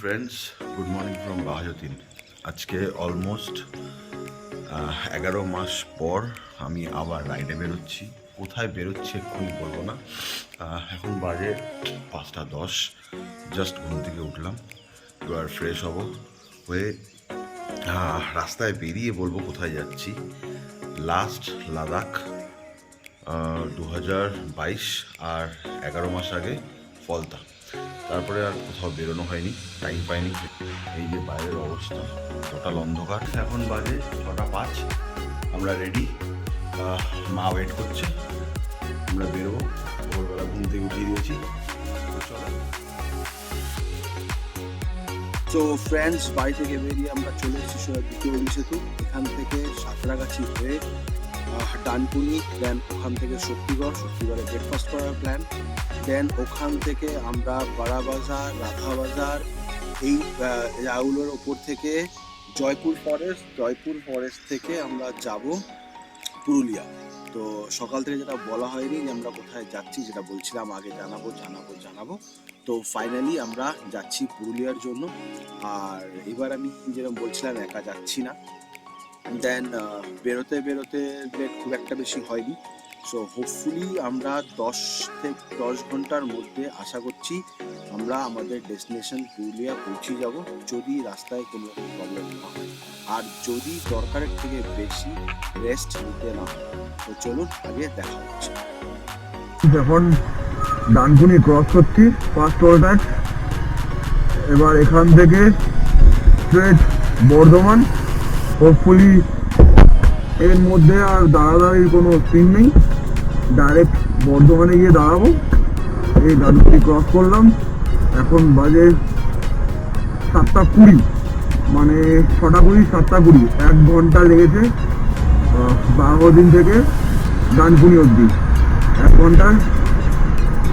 Friends, good morning from Bahajuddin. আজকে almost 11 মাস পর আমি আবার রাইডে বেরোচ্ছি। কোথায় বেরোচ্ছি এক্ষুনি বলবো না। এখন বাজে 5:10, জাস্ট ঘুম থেকে উঠলাম। এবার ফ্রেশ হব, হয়ে রাস্তায় বেরিয়ে বলবো কোথায় যাচ্ছি। লাস্ট লাদাখ 2022, আর 11 মাস আগে ফলতা। তারপরে আর কোথাও বেরোনো হয়নি, টাইম পাইনি। এই যে বাইরের অবস্থা, টোটাল অন্ধকার। এখন বাজে 6:05, আমরা রেডি। মা ওয়েট করছে, আমরা বেরোবো। ভোরবেলা ঘুম থেকে উঠিয়ে দিয়েছি। তো ফ্রেন্ডস, বাড়ি থেকে বেরিয়ে আমরা চলে এসেছি দ্বিতীয় সেতু। এখান থেকে সাঁতরাগাছি হয়ে ডানকুনি, দেন ওখান থেকে শক্তিগড়ে ব্রেকফাস্ট করার প্ল্যান। দেন ওখান থেকে আমরা বাড়াবাজার, রাধাবাজার, এই জায়গাগুলোর ওপর থেকে জয়পুর ফরেস্ট থেকে আমরা যাব পুরুলিয়া। তো সকাল থেকে যেটা বলা হয়নি যে আমরা কোথায় যাচ্ছি, যেটা বলছিলাম আগে জানাবো। তো ফাইনালি আমরা যাচ্ছি পুরুলিয়ার জন্য। আর এবার আমি যেরকম বলছিলাম, একা যাচ্ছি না। দেন বেরোতে লেট খুব একটা বেশি হয়নি। সো হোপফুলি আমরা 10 ঘন্টার মধ্যে আশা করছি আমরা আমাদের ডেস্টিনেশন পুরুলিয়া পৌঁছে যাব, যদি রাস্তায় কোনো প্রবলেম না হয়, আর যদি দরকারের থেকে বেশি রেস্ট নিতে না হয়। তো চলুন আগে দেখা হচ্ছে। এখন ডানকুনি ক্রস করছি ফার্স্ট টোল ট্যাক্স। এবার এখান থেকে স্ট্রেট বর্ধমান। হোপফুলি এর মধ্যে আর দাঁড়াদাঁড়ির কোনো সিন নেই, ডাইরেক্ট বর্ধমানে গিয়ে দাঁড়াবো। এই ডানকুনি ক্রস করলাম, এখন বাজে 7:20, মানে 6:20 7:20, 1 ঘন্টা লেগেছে বাঘাযতীন থেকে ডানকুনি অবধি। 1 ঘন্টায়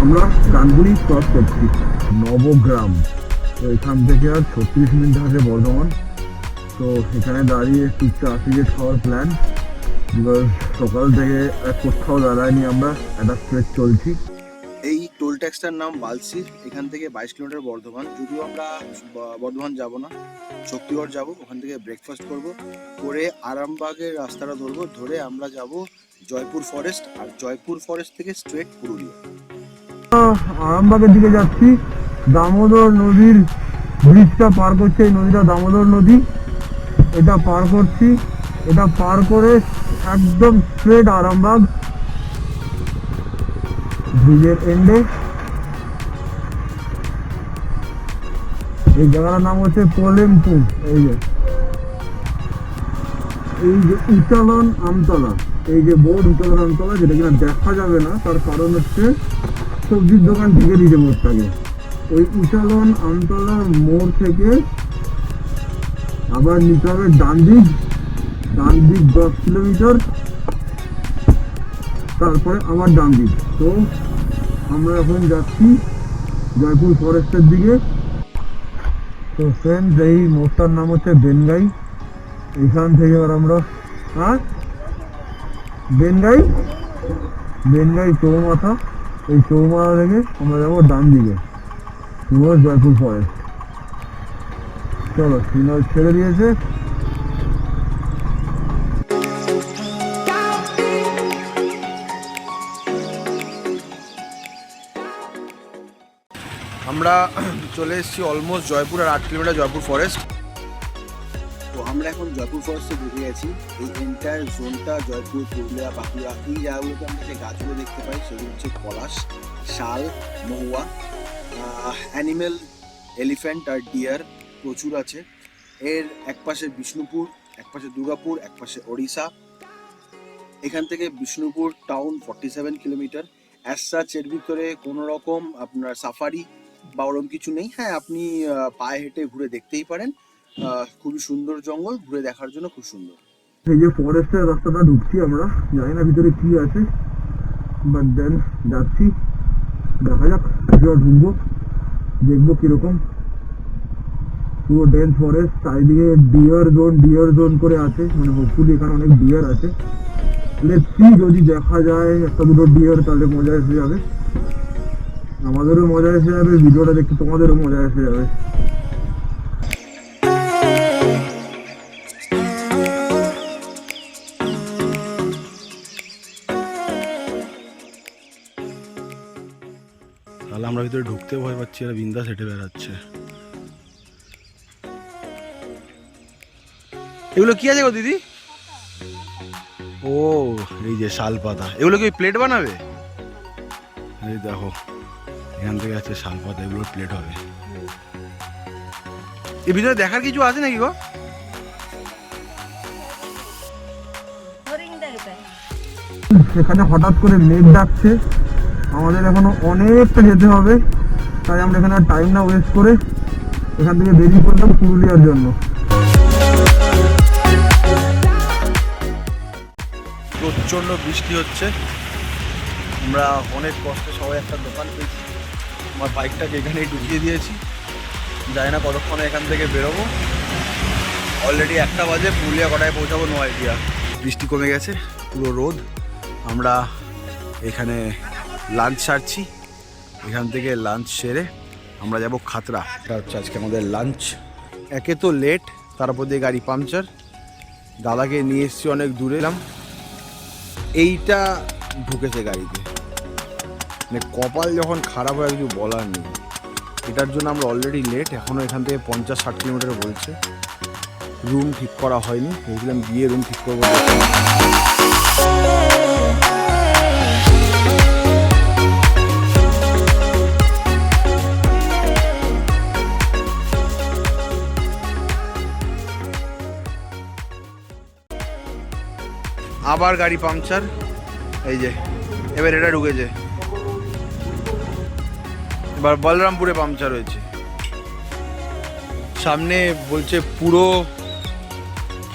আমরা ডানকুনি ক্রস করছি। নবগ্রাম, তো এখান থেকে আর 36 মিনিট আছে বর্ধমান। তো এখানে দাঁড়িয়ে একটু চা সিগারেট খাওয়ার প্ল্যান, বিকজ সকাল থেকে কোথাও দাঁড়ায়নি, আমরা একটা স্ট্রেচ চলছি। এই টোল ট্যাক্সটার নাম বালসি। এখান থেকে 22 কিলোমিটার বর্ধমান। যদিও আমরা বর্ধমান যাব না, শক্তিগড় যাব। ওখান থেকে ব্রেকফাস্ট করে আরামবাগের রাস্তাটা ধরে আমরা যাব জয়পুর ফরেস্ট, আর জয়পুর ফরেস্ট থেকে স্ট্রেট পুরুলিয়া। আরামবাগের দিকে যাচ্ছি। দামোদর নদীর ব্রিজটা পার করছে, এই নদীটা দামোদর নদী। এটা পার করছি, এটা পার করে একদম স্ট্রেট আরামবাগ ব্রিজের এন্ডে। এই জায়গাটার নাম হচ্ছে কোলেমপুর। এই যে উচ্চালন আমতলা, এই যে বোর্ড উচ্চালন আমতলা, যেটা কিনা দেখা যাবে না, তার কারণ হচ্ছে সবজির দোকান থেকে দিতে বোর্ডটাকে। ওই উচ্চালন আমতলার মোড় থেকে আবার নিতে হবে ডান দিক 10 কিলোমিটার, তারপরে আবার ডান দিক। তো আমরা এখন যাচ্ছি জয়পুর ফরেস্টের দিকে। তো ফ্রেন্ডস, এই মোড়টার নাম হচ্ছে বেনগাই। এখান থেকে এবার আমরা বেনগাই চৌমাথা, এই চৌমাথা থেকে আমরা যাবো ডান দিকে জয়পুর ফরেস্ট। চলো, সিগন্যাল ছেড়ে দিয়েছে। আমরা চলে এসেছি অলমোস্ট জয়পুর, আর 8 কিলোমিটার জয়পুর ফরেস্ট। তো আমরা এখন জয়পুর ফরেস্টে ঢুকে গেছি। এই এন্টায়ার জোনটা জয়পুর, পুরুলিয়া, বাঁকুড়া, এই জায়গাগুলোতে আমরা যে গাছগুলো দেখতে পাই সেগুলো হচ্ছে পলাশ, শাল, মহুয়া। অ্যানিমেল, এলিফ্যান্ট আর ডিয়ার প্রচুর আছে। এর একপাশে বিষ্ণুপুর, একপাশে দুর্গাপুর, একপাশে ওড়িশা। এখান থেকে Bishnupur town 47 kilometre. As such এর ভিতরে কোনো রকম আপনার সাফারি বা ওরকম কিছু নেই। হ্যাঁ, আপনি পায়ে হেঁটে ঘুরে দেখতেই পারেন। খুবই সুন্দর জঙ্গল, ঘুরে দেখার জন্য খুব সুন্দর। এই যে ফরেস্টের রাস্তাটা ঢুকছি আমরা, জানি না ভিতরে কি আছে, বাট দেন যাচ্ছি, দেখা যাক। ঢুকবো, দেখবো কিরকম। পুরো ডেন্স ফরেস্ট, চারিদিকে ডিয়ার জোন করে আছে, মানে হোপফুলি এখানে অনেক ডিয়ার আছে। লেটস সি, যদি দেখা যায় একটা দুটো ডিয়ার তাহলে মজা এসে যাবে, আমাদেরও মজা এসে যাবে, ভিডিওটা দেখতে তোমাদেরও মজা এসে যাবে। তাহলে আমরা ভিতরে ঢুকতে ভয় পাচ্ছি, আর বিন্দাস হেঁটে বেড়াচ্ছে। এগুলো কি আছে গো দিদি? ও এই যে শাল পাতা, এগুলো কি প্লেট বানাবে? এই দেখো এখান থেকে আছে শাল পাতা, এগুলো প্লেট হবে। এর ভিতরে দেখার কিছু আছে নাকি গো? সেখানে হঠাৎ করে মেঘ ডাকছে, আমাদের এখনো অনেকটা যেতে হবে, তাই আমরা এখানে টাইম না ওয়েস্ট করে এখান থেকে বেরিয়ে পড়লাম পুরুলিয়ার জন্য। প্রচণ্ড বৃষ্টি হচ্ছে, আমরা অনেক কষ্টে সবাই একটা দোকান পেয়েছি, আমার বাইকটাকে এখানেই ঢুকিয়ে দিয়েছি, জানি না কতক্ষণে এখান থেকে বেরোবো। অলরেডি 1টা বাজে, পুরুলিয়া কটায় পৌঁছাবো নো আইডিয়া। বৃষ্টি কমে গেছে, পুরো রোদ। আমরা এখানে লাঞ্চ সারছি, এখান থেকে লাঞ্চ সেরে আমরা যাব খাতড়া। এটা হচ্ছে আজকে আমাদের লাঞ্চ। একে তো লেট, তারপর দিয়ে গাড়ি পাংচার, দাদাকে নিয়ে এসেছি অনেক দূরে এলাম, এইটা ঢুকেছে গাড়িতে। মানে কপাল যখন খারাপ হয় কিছু বলার নেই। এটার জন্য আমরা অলরেডি লেট, এখনও এখান থেকে 50-60 কিলোমিটার বলছে। রুম ঠিক করা হয়নি, ভেবেছিলাম গিয়ে রুম ঠিক করবো। আবার গাড়ি পাংচার, এই যে এবার এটা ঢুকেছে, এবার বলরামপুরে পাংচার হয়েছে। সামনে বলছে পুরো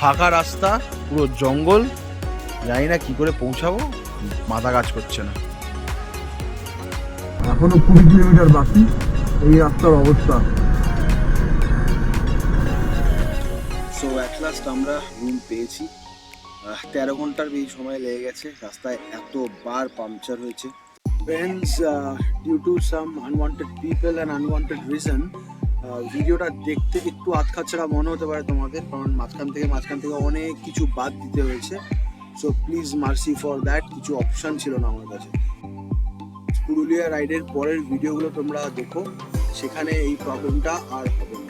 ফাঁকা রাস্তা, পুরো জঙ্গল, জানি না কি করে পৌঁছাবো, মাথা কাজ করছে না। এখনো 20 কিলোমিটার বাকি, এই রাস্তার অবস্থা। সো অ্যাট লাস্ট আমরা রুম পেয়েছি। 13 ঘন্টার বেশি সময় লেগে গেছে, রাস্তায় এতবার পাংচার হয়েছে। Friends, due to some unwanted people and unwanted reason, ভিডিওটা দেখতে একটু আধখাচ্ছাড়া মনে হতে পারে তোমাদের, কারণ মাঝখান থেকে অনেক কিছু বাদ দিতে হয়েছে। So please mercy for that, কিছু অপশান ছিল না আমার কাছে। পুরুলিয়া রাইডের পরের ভিডিওগুলো তোমরা দেখো, সেখানে এই প্রবলেমটা আর হবে না।